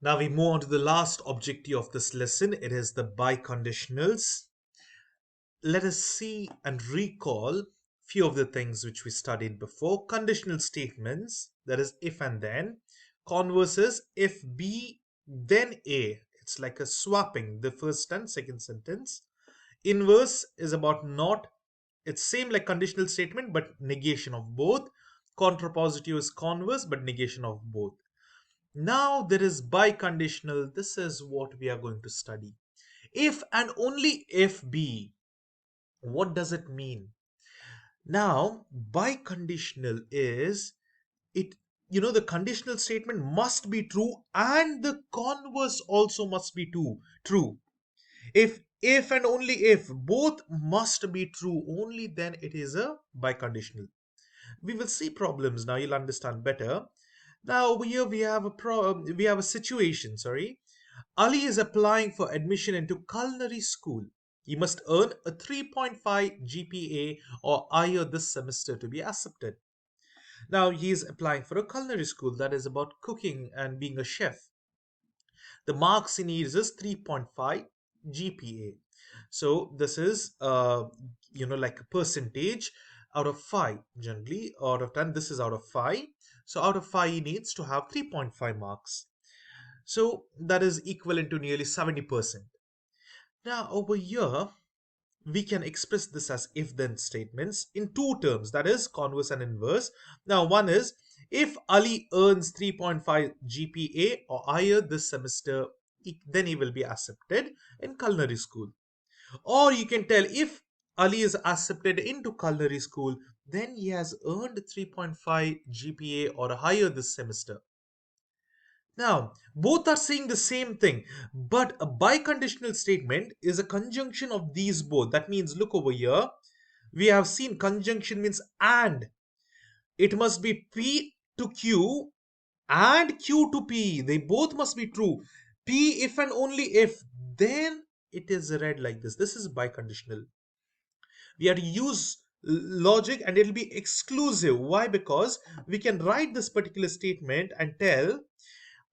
Now we move on to the last objective of this lesson. It is the biconditionals. Let us see and recall few of the things which we studied before. Conditional statements, that is if and then. Converses, if B then A. It's like a swapping the first and second sentence. Inverse is about not. It's same like conditional statement but negation of both. Contrapositive is converse but negation of both. Now there is biconditional. This is what we are going to study. If and only if B. What does it mean? Now, biconditional is it, the conditional statement must be true and the converse also must be true. If and only if both must be true, only then it is a biconditional. We will see problems now, you'll understand better. Now over here we have a situation, sorry. Ali is applying for admission into culinary school. He must earn a 3.5 GPA or higher this semester to be accepted. Now he is applying for a culinary school that is about cooking and being a chef. The marks he needs is 3.5 GPA. So this is like a percentage out of 5. Generally out of 10, this is out of 5. So out of 5 he needs to have 3.5 marks. So that is equivalent to nearly 70%. Now over here we can express this as if-then statements in two terms, that is converse and inverse. Now one is, if Ali earns 3.5 GPA or higher this semester, then he will be accepted in culinary school. Or you can tell, if Ali is accepted into culinary school, then he has earned 3.5 GPA or higher this semester. Now, both are saying the same thing, but a biconditional statement is a conjunction of these both. That means, look over here, we have seen conjunction means and. It must be P to Q and Q to P. They both must be true. P if and only if, then it is read like this. This is biconditional. We have to use logic and it will be exclusive. Why? Because we can write this particular statement and tell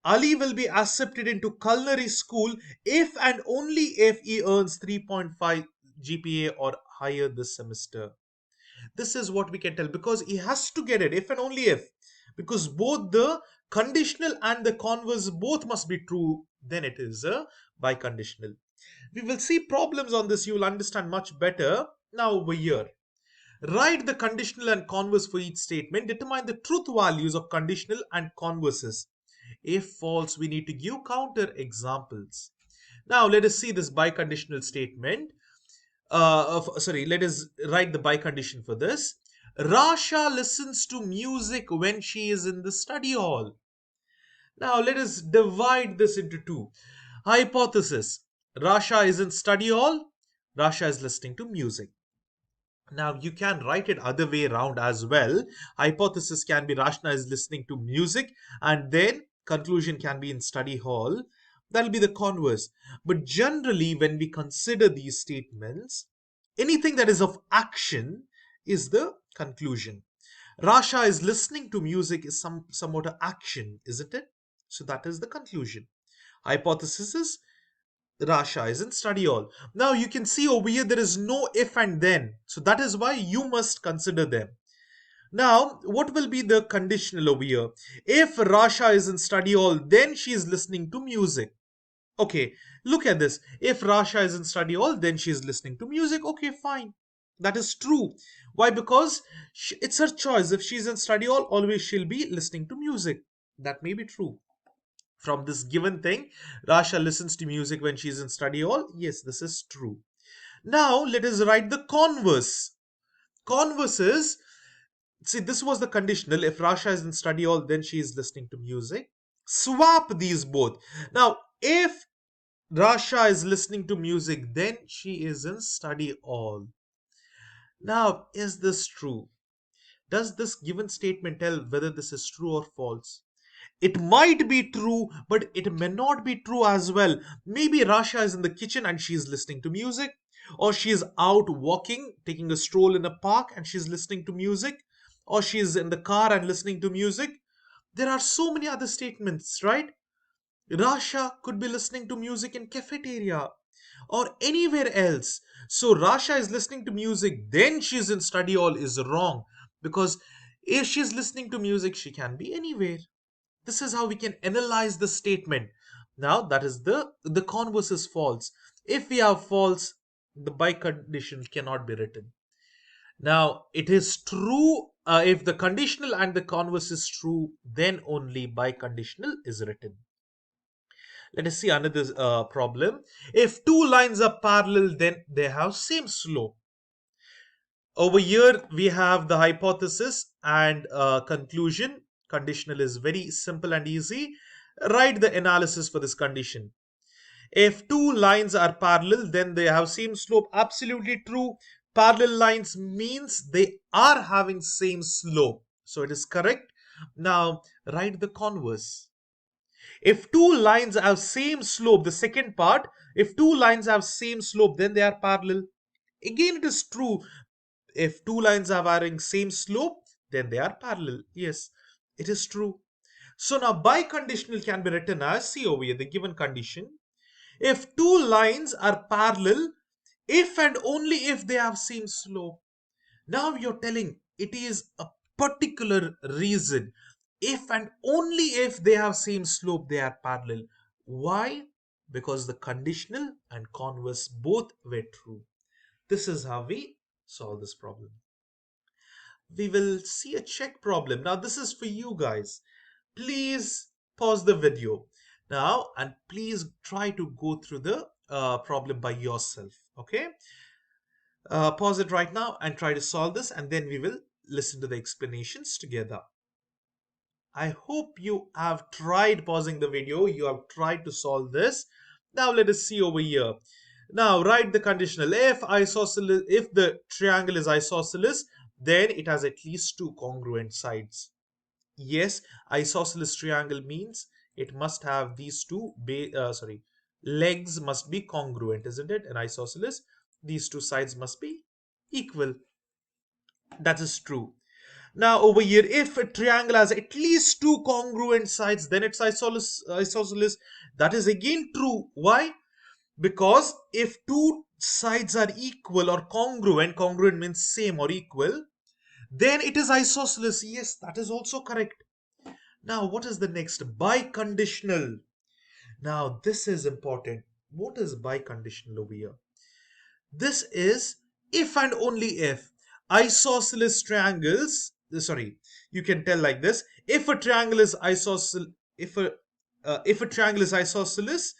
Ali will be accepted into culinary school if and only if he earns 3.5 GPA or higher this semester. This is what we can tell, because he has to get it if and only if. Because both the conditional and the converse both must be true, then it is a biconditional. We will see problems on this, you will understand much better. Now over here, write the conditional and converse for each statement. Determine the truth values of conditional and converses. If false, we need to give counter examples. Now let us see this biconditional statement. Let us write the bicondition for this. Rasha listens to music when she is in the study hall. Now let us divide this into two. Hypothesis. Rasha is in study hall. Rasha is listening to music. Now you can write it other way around as well. Hypothesis can be Rashna is listening to music, and then conclusion can be in study hall. That'll be the converse. But generally, when we consider these statements, anything that is of action is the conclusion. Rasha is listening to music is somewhat an action, isn't it? So that is the conclusion. Hypothesis is Rasha is in study hall. Now you can see over here there is no if and then. So that is why you must consider them. Now, what will be the conditional over here? If Rasha is in study hall, then she is listening to music. Okay, look at this. If Rasha is in study hall, then she is listening to music. Okay, fine. That is true. Why? Because it's her choice. If she's in study hall, always she'll be listening to music. That may be true. From this given thing, Rasha listens to music when she's in study hall. Yes, this is true. Now, let us write the converse. Converse is, see, this was the conditional. If Rasha is in study hall, then she is listening to music. Swap these both. Now, if Rasha is listening to music, then she is in study hall. Now, is this true? Does this given statement tell whether this is true or false? It might be true, but it may not be true as well. Maybe Rasha is in the kitchen and she is listening to music, or she is out walking, taking a stroll in a park and she's listening to music, or she is in the car and listening to music. There are so many other statements, right? Rasha could be listening to music in cafeteria or anywhere else. So Rasha is listening to music, then she's in study hall is wrong, because if she's listening to music, she can be anywhere. This is how we can analyze the statement. Now that is the converse is false. If we have false, the biconditional cannot be written. Now it is true, if the conditional and the converse is true, then only biconditional is written. Let us see another problem. If two lines are parallel, then they have same slope. Over here we have the hypothesis and conclusion. Conditional is very simple and easy. Write the analysis for this condition. If two lines are parallel, then they have same slope. Absolutely true. Parallel lines means they are having same slope. So it is correct. Now write the converse. If two lines have same slope, the second part, if two lines have same slope, then they are parallel. Again, it is true. If two lines are having same slope, then they are parallel. Yes, it is true. So now biconditional can be written as, see over here, the given condition. If two lines are parallel, if and only if they have same slope. Now you're telling it is a particular reason. If and only if they have same slope, they are parallel. Why? Because the conditional and converse both were true. This is how we solve this problem. We will see a check problem. Now this is for you guys. Please pause the video now and please try to go through the problem by yourself. Okay? Pause it right now and try to solve this, and then we will listen to the explanations together. I hope you have tried pausing the video, you have tried to solve this. Now let us see over here. Now write the conditional. If the triangle is isosceles, then it has at least two congruent sides. Yes, isosceles triangle means it must have these two legs must be congruent, isn't it? An isosceles, these two sides must be equal. That is true. Now over here, if a triangle has at least two congruent sides, then it's isosceles. That is again true. Why? Because if two sides are equal or congruent, congruent means same or equal, then it is isosceles. Yes, that is also correct. Now what is the next? Biconditional. Now this is important. What is biconditional over here? This is if and only if isosceles triangles, sorry, you can tell like this. If a triangle is isosceles, if a triangle is isosceles,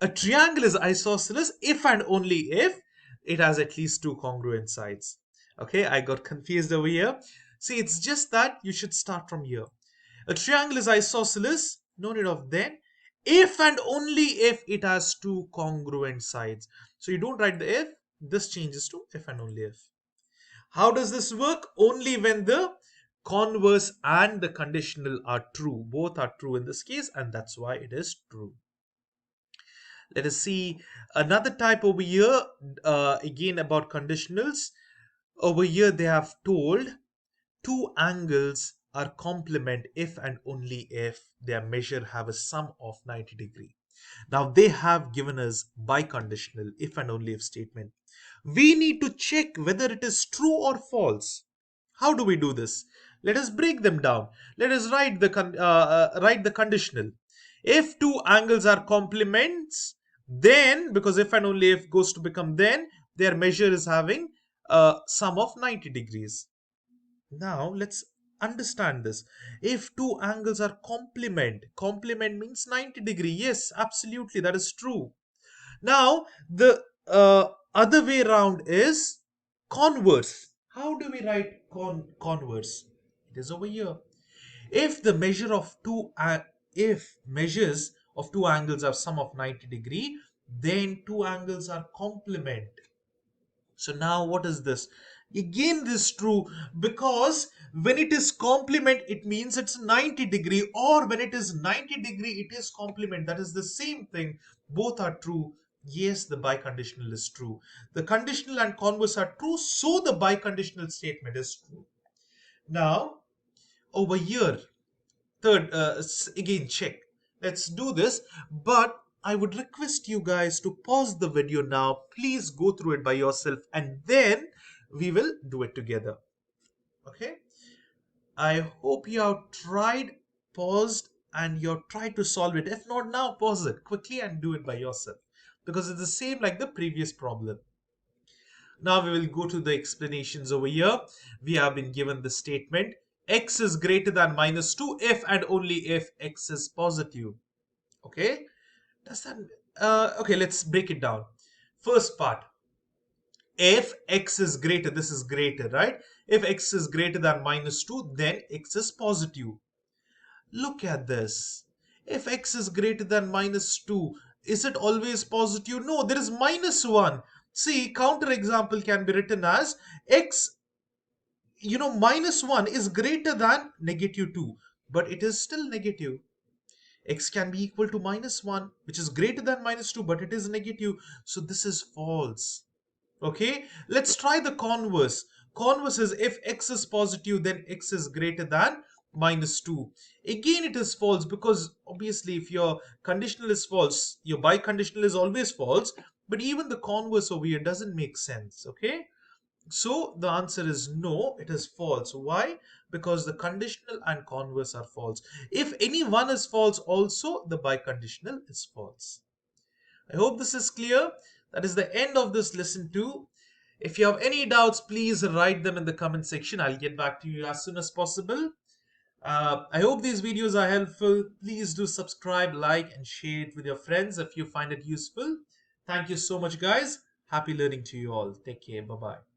a triangle is isosceles if and only if it has at least two congruent sides. Okay, I got confused over here. See, it's just that you should start from here. A triangle is isosceles, no need of then, if and only if it has two congruent sides. So you don't write the if, this changes to if and only if. How does this work? Only when the converse and the conditional are true. Both are true in this case, and that's why it is true. Let us see another type over here, again about conditionals. Over here they have told two angles are complement if and only if their measure have a sum of 90 degree. Now they have given us biconditional if and only if statement. We need to check whether it is true or false. How do we do this? Let us break them down. Let us write the conditional. If two angles are complements, then because if and only if goes to become then, their measure is having a sum of 90 degrees. Now let's understand this. If two angles are complement means 90 degree. Yes, absolutely, that is true. Now the other way around is converse. How do we write converse? It is over here. If the measure of if measures of two angles are sum of 90 degree, then two angles are complement. So now what is this? Again this is true, because when it is complement it means it's 90 degree, or when it is 90 degree it is complement. That is the same thing. Both are true. Yes, the biconditional is true. The conditional and converse are true, so the biconditional statement is true. Now over here, third, again check. Let's do this, but I would request you guys to pause the video now. Please go through it by yourself and then we will do it together. Okay? I hope you have tried, paused, and you've tried to solve it. If not now, pause it quickly and do it by yourself because it's the same like the previous problem. Now we will go to the explanations over here. We have been given the statement x is greater than minus 2 if and only if x is positive. Okay? Does that okay, let's break it down. First part, if x is greater, this is greater, right? If x is greater than minus 2, then x is positive. Look at this. If x is greater than minus 2, is it always positive? No, there is minus 1. See, counter example can be written as x, minus 1 is greater than negative 2, but it is still negative. X can be equal to minus 1, which is greater than minus 2, but it is negative. So this is false. Okay, let's try the converse. Converse is if x is positive, then x is greater than minus 2. Again, it is false because obviously if your conditional is false, your biconditional is always false. But even the converse over here doesn't make sense. Okay, so the answer is no, it is false. Why? Because the conditional and converse are false. If any one is false, also the biconditional is false. I hope this is clear. That is the end of this lesson 2. If you have any doubts, please write them in the comment section. I'll get back to you as soon as possible. I hope these videos are helpful. Please do subscribe, like, and share it with your friends if you find it useful. Thank you so much, guys. Happy learning to you all. Take care. Bye bye.